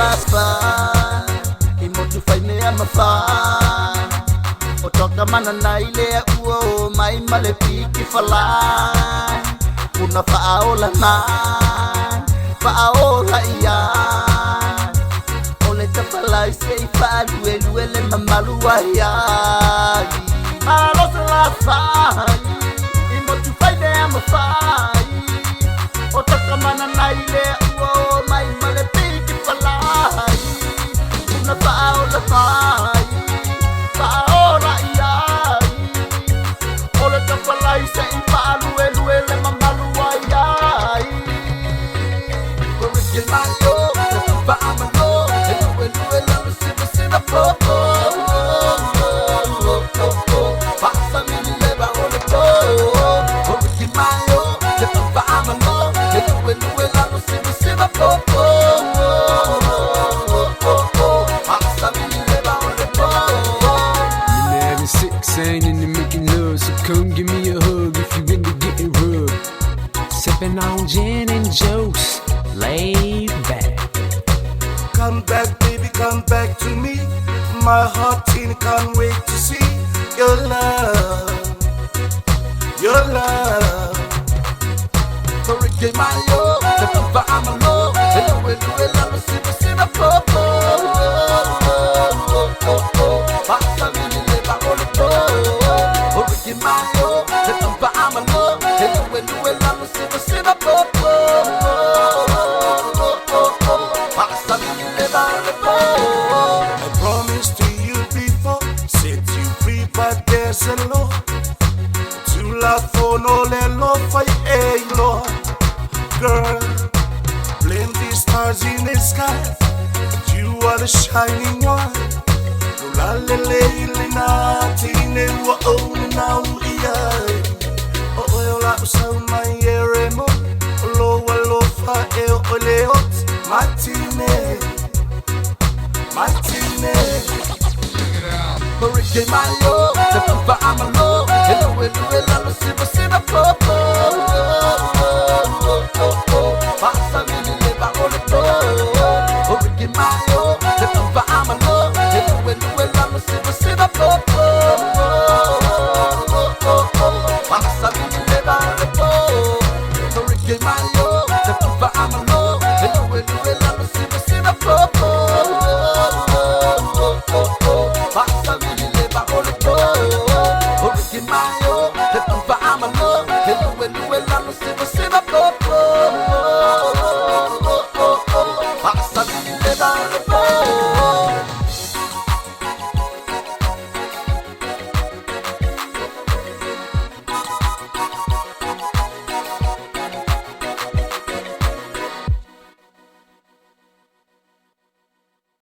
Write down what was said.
lafa imotu faine ya mafa otoka mana na ile ya uo mai male piki falai una faola na faola iya ole tapalai sei falu ele mamalu ya alos lafa imotu faine ya mafa otoka mana na ile ya uo mai male piki falai una faola mai faola iya ole tapalai sei falu ele mamalu ya Mayo, ba amalo, elu elu sina popo. Pasa mi leva ole po. Porque Mayo, ba amalo, elu elu sina popo. Pasa mi leva ole po. 11, ain't into making love, so come give me a hug if you into getting rough. Sipping on gin and juice. Lay back. Come back, baby, come back to me. My heart can't wait to see your love, your love. Porque Mayo, ba amalo, elu sina popo. Pasa mi leva ole po. Porque Mayo, ba amalo, elu sina popo. I promised to you before, set you free, but there's a law. To love for no love for a Lord. Girl, plenty stars in the sky, but you are the shining one. La la la na tine wa oh na uya. Oh la usau my eremo. Lo lo fa e oleot matine. Porque Mayo, ba amalo, elu sina popo. Pasa mi leva ole po. Porque Mayo, ba amalo, elu sina popo. Pasa mi leva ole po. Porque Mayo, ba amalo, elu sina popo. Pasa mi leva ole po. Porque Mayo, ba amalo, elu